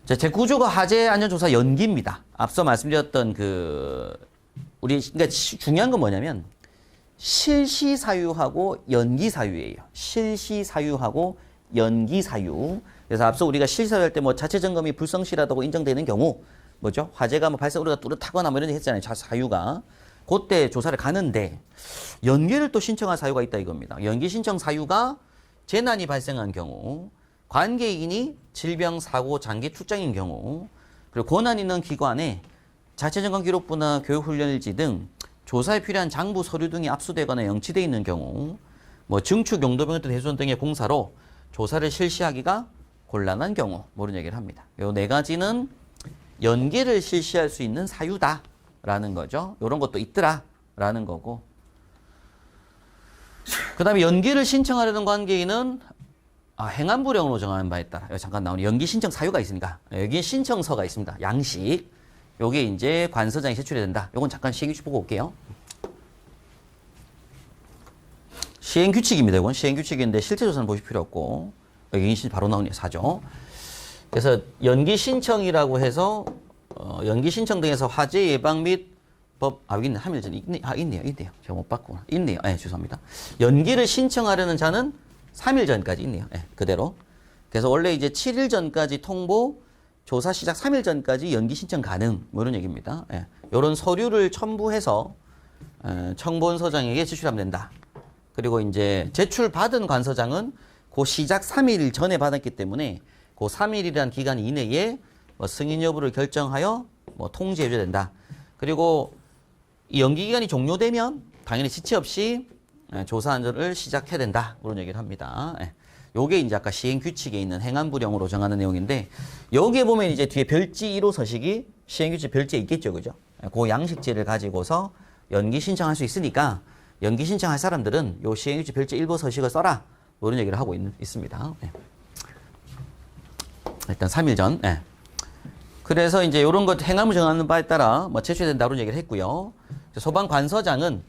자, 제9조가 화재 안전조사 연기입니다. 앞서 말씀드렸던 그러니까 중요한 건 뭐냐면 실시 사유하고 연기 사유예요. 실시 사유하고 연기 사유. 그래서 앞서 우리가 실시 사유할 때 자체 점검이 불성실하다고 인정되는 경우 뭐죠? 화재가 발생 우리가 뚜렷하거나 이런 데 했잖아요. 사유가. 그때 조사를 가는데 연기를 또 신청할 사유가 있다 이겁니다. 연기 신청 사유가 재난이 발생한 경우, 관계인이 질병, 사고, 장기 출장인 경우, 그리고 권한 있는 기관에 자체정관 기록부나 교육훈련일지 등 조사에 필요한 장부 서류 등이 압수되거나 영치되어 있는 경우, 뭐 증축 용도병 등 대수원 등의 공사로 조사를 실시하기가 곤란한 경우, 뭐 이런 얘기를 합니다. 요 네 가지는 연계를 실시할 수 있는 사유다라는 거죠. 이런 것도 있더라라는 거고. 그 다음에 연기를 신청하려는 관계인은 행안부령으로 정하는 바에 따라 여기 잠깐 나오는 연기 신청 사유가 있으니까 여기 신청서가 있습니다. 양식. 요게 이제 관서장이 제출해야 된다. 요건 잠깐 시행규칙 보고 올게요. 시행규칙입니다. 이건 시행규칙인데 실제 조사는 보실 필요 없고 여기 바로 나오네요. 4조. 그래서 연기 신청이라고 해서 연기 신청 등에서 화재 예방 및 법, 여기 있네. 함일전 있네요. 제가 못 봤구나. 있네요. 죄송합니다. 연기를 신청하려는 자는 3일 전까지 있네요. 그대로. 그래서 원래 이제 7일 전까지 통보, 조사 시작 3일 전까지 연기 신청 가능, 뭐 이런 얘기입니다. 이런 서류를 첨부해서 청본서장에게 제출하면 된다. 그리고 이제 제출받은 관서장은 그 시작 3일 전에 받았기 때문에 그 3일이라는 기간 이내에 뭐 승인 여부를 결정하여 뭐 통지해줘야 된다. 그리고 이 연기 기간이 종료되면 당연히 지체 없이 조사 안전을 시작해야 된다. 그런 얘기를 합니다. 요게 이제 아까 시행규칙에 있는 행안부령으로 정하는 내용인데, 여기에 보면 이제 뒤에 별지 1호 서식이 시행규칙 별지에 있겠죠. 그죠? 그 양식지를 가지고서 연기 신청할 수 있으니까 연기 신청할 사람들은 요 시행규칙 별지 1호 서식을 써라. 뭐 이런 얘기를 하고 있습니다. 일단 3일 전. 그래서 이제 요런 것 행안부 정하는 바에 따라 뭐 제출해야 된다. 그런 얘기를 했고요. 소방관서장은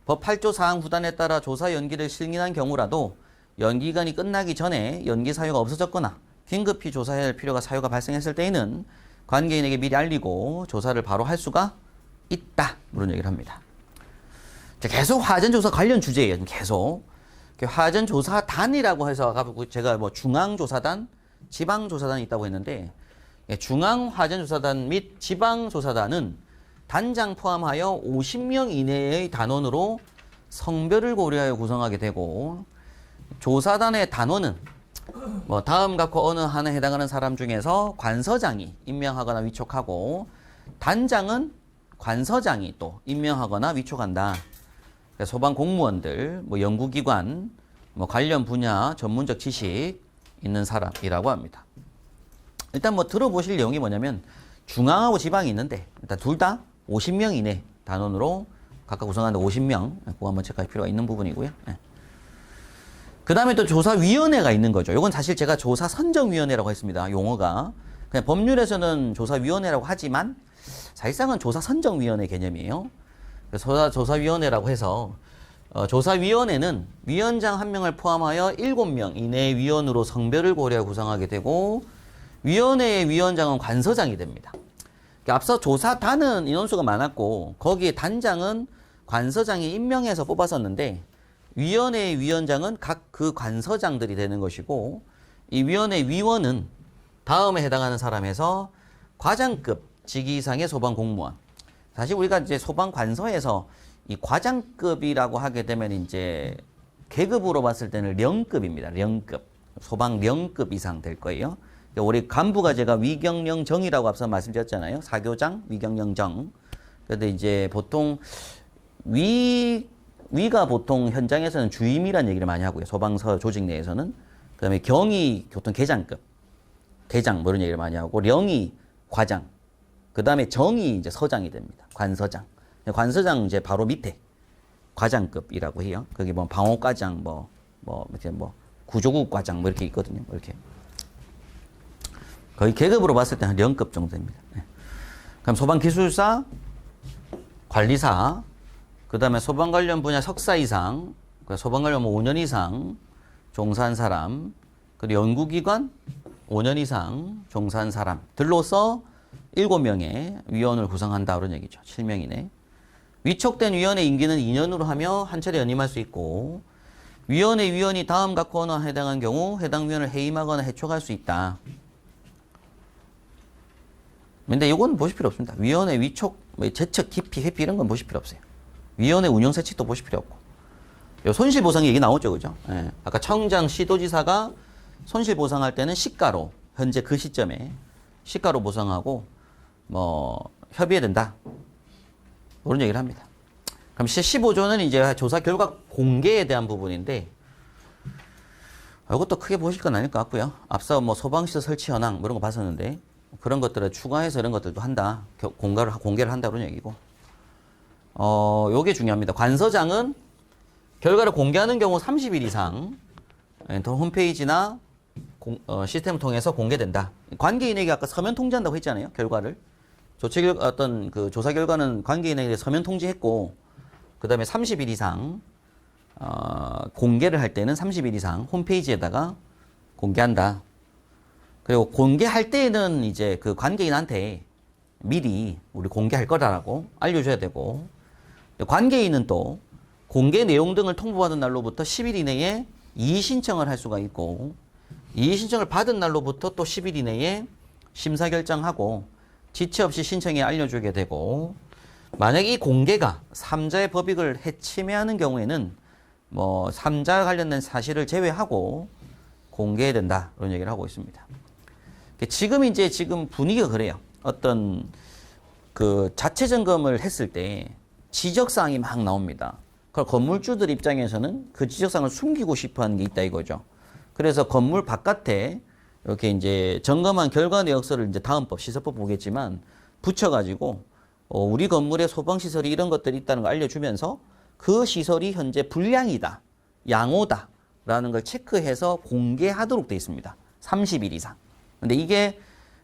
법 8조 사항 부단에 따라 조사 연기를 승인한 경우라도 연기기간이 끝나기 전에 연기 사유가 없어졌거나 긴급히 조사해야 할 필요가 사유가 발생했을 때에는 관계인에게 미리 알리고 조사를 바로 할 수가 있다. 그런 얘기를 합니다. 계속 화전조사 관련 주제예요. 계속. 화전조사단이라고 해서 제가 뭐 중앙조사단, 지방조사단이 있다고 했는데, 중앙화전조사단 및 지방조사단은 단장 포함하여 50명 이내의 단원으로 성별을 고려하여 구성하게 되고, 조사단의 단원은 뭐 다음 각호 어느 하나에 해당하는 사람 중에서 관서장이 임명하거나 위촉하고, 단장은 관서장이 또 임명하거나 위촉한다. 소방 공무원들, 뭐 연구기관, 뭐 관련 분야 전문적 지식 있는 사람이라고 합니다. 일단 뭐 들어보실 내용이 뭐냐면 중앙하고 지방이 있는데 일단 둘 다 50명 이내 단원으로 각각 구성하는데 50명, 그거 한번 체크할 필요가 있는 부분이고요. 그 다음에 또 조사위원회가 있는 거죠. 이건 사실 제가 조사선정위원회라고 했습니다. 용어가. 그냥 법률에서는 조사위원회라고 하지만 사실상은 조사선정위원회 개념이에요. 그래서 조사위원회라고 해서 조사위원회는 위원장 1명을 포함하여 7명 이내의 위원으로 성별을 고려해 구성하게 되고, 위원회의 위원장은 관서장이 됩니다. 앞서 조사단은 인원수가 많았고 거기에 단장은 관서장이 임명해서 뽑았었는데, 위원회의 위원장은 각 그 관서장들이 되는 것이고, 이 위원회 위원은 다음에 해당하는 사람에서 과장급 직위 이상의 소방 공무원. 사실 우리가 이제 소방관서에서 이 과장급이라고 하게 되면 이제 계급으로 봤을 때는 령급입니다. 령급. 소방 령급 이상 될 거예요. 우리 간부가 제가 위경령정이라고 앞서 말씀드렸잖아요. 사교장, 위경령정. 그런데 이제 보통 위가 보통 현장에서는 주임이라는 얘기를 많이 하고요. 소방서 조직 내에서는. 그 다음에 경이 보통 계장급. 대장 뭐 이런 얘기를 많이 하고, 령이 과장. 그 다음에 정이 이제 서장이 됩니다. 관서장. 관서장 이제 바로 밑에 과장급이라고 해요. 거기 뭐 방호과장, 이렇게 구조국 과장 뭐 이렇게 있거든요. 이렇게. 거의 계급으로 봤을 때 한 0급 정도 됩니다. 그럼 소방기술사, 관리사, 그 다음에 소방 관련 분야 석사 이상, 소방 관련 5년 이상 종사한 사람, 그리고 연구기관 5년 이상 종사한 사람들로서 7명의 위원을 구성한다. 그런 얘기죠. 7명이네. 위촉된 위원의 임기는 2년으로 하며 한 차례 연임할 수 있고, 위원회 위원이 다음 각 권한에 해당한 경우 해당 위원을 해임하거나 해촉할 수 있다. 근데 이건 보실 필요 없습니다. 위원회 위촉, 제척, 기피, 회피 이런 건 보실 필요 없어요. 위원회 운영 세칙도 보실 필요 없고. 요 손실보상 얘기 나오죠, 그죠? 예. 아까 청장 시도지사가 손실보상할 때는 시가로, 현재 그 시점에 시가로 보상하고, 뭐, 협의해야 된다. 그런 얘기를 합니다. 그럼 15조는 이제 조사 결과 공개에 대한 부분인데, 이것도 크게 보실 건 아닐 것 같고요. 앞서 뭐 소방시설 설치 현황, 뭐 이런 거 봤었는데, 그런 것들을 추가해서 이런 것들도 한다. 공개를 한다. 그런 얘기고. 요게 중요합니다. 관서장은 결과를 공개하는 경우 30일 이상 홈페이지나 시스템을 통해서 공개된다. 관계인에게 아까 서면 통지한다고 했잖아요. 결과를. 어떤 그 조사 결과는 관계인에게 서면 통지했고, 그 다음에 30일 이상, 공개를 할 때는 30일 이상 홈페이지에다가 공개한다. 그리고 공개할 때에는 이제 그 관계인한테 미리 우리 공개할 거다라고 알려줘야 되고, 관계인은 또 공개 내용 등을 통보받은 날로부터 10일 이내에 이의 신청을 할 수가 있고, 이의 신청을 받은 날로부터 또 10일 이내에 심사 결정하고 지체 없이 신청에 알려주게 되고, 만약 이 공개가 3자의 법익을 해침해하는 경우에는 뭐 3자 관련된 사실을 제외하고 공개해야 된다. 이런 얘기를 하고 있습니다. 지금 분위기가 그래요. 어떤 그 자체 점검을 했을 때 지적사항이 막 나옵니다. 그럼 건물주들 입장에서는 그 지적사항을 숨기고 싶어 하는 게 있다 이거죠. 그래서 건물 바깥에 이렇게 이제 점검한 결과 내역서를 이제 다음법, 시설법 보겠지만 붙여가지고 우리 건물에 소방시설이 이런 것들이 있다는 걸 알려주면서 그 시설이 현재 불량이다, 양호다 라는 걸 체크해서 공개하도록 되어 있습니다. 30일 이상. 근데 이게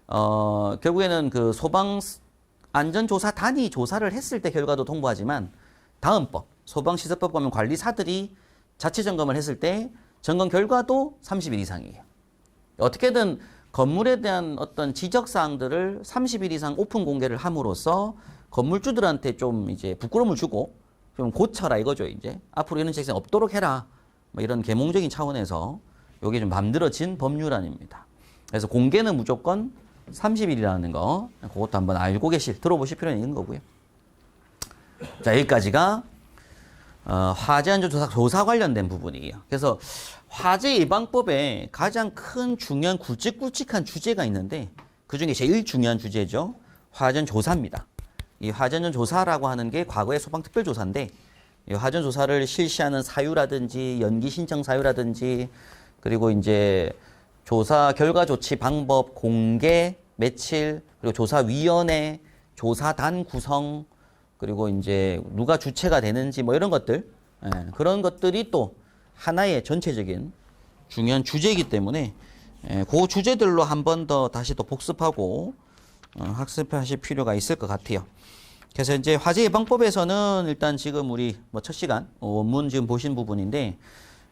결국에는 그 소방 안전조사 단위 조사를 했을 때 결과도 통보하지만 다음법, 소방시설법 보면 관리사들이 자체 점검을 했을 때 점검 결과도 30일 이상이에요. 어떻게든 건물에 대한 어떤 지적사항들을 30일 이상 오픈 공개를 함으로써 건물주들한테 좀 이제 부끄러움을 주고 좀 고쳐라 이거죠, 이제. 앞으로 이런 책상 없도록 해라. 뭐 이런 계몽적인 차원에서 이게 좀 만들어진 법률안입니다. 그래서 공개는 무조건 30일이라는 거, 그것도 한번 알고 들어보실 필요는 있는 거고요. 자, 여기까지가 화재안전조사 조사 관련된 부분이에요. 그래서 화재 예방법에 가장 큰 중요한 굵직굵직한 주제가 있는데 그 중에 제일 중요한 주제죠. 화재안전조사입니다. 이 화재안전조사라고 하는 게 과거의 소방특별조사인데 이 화재안전조사를 실시하는 사유라든지 연기 신청 사유라든지 그리고 이제 조사 결과 조치 방법, 공개, 며칠, 그리고 조사위원회, 조사단 구성, 그리고 이제 누가 주체가 되는지 뭐 이런 것들, 그런 것들이 또 하나의 전체적인 중요한 주제이기 때문에 그 주제들로 한 번 더 다시 또 복습하고 학습하실 필요가 있을 것 같아요. 그래서 이제 화재 예방법에서는 일단 지금 우리 뭐 첫 시간 원문 지금 보신 부분인데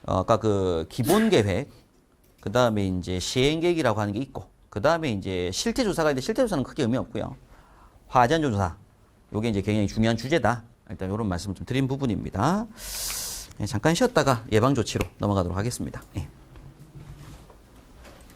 아까 그 기본 계획, 그 다음에 이제 시행 계획이라고 하는 게 있고, 그 다음에 이제 실태 조사가 있는데 실태 조사는 크게 의미 없고요. 화재 안전 조사, 요게 이제 굉장히 중요한 주제다. 일단 이런 말씀을 좀 드린 부분입니다. 잠깐 쉬었다가 예방 조치로 넘어가도록 하겠습니다.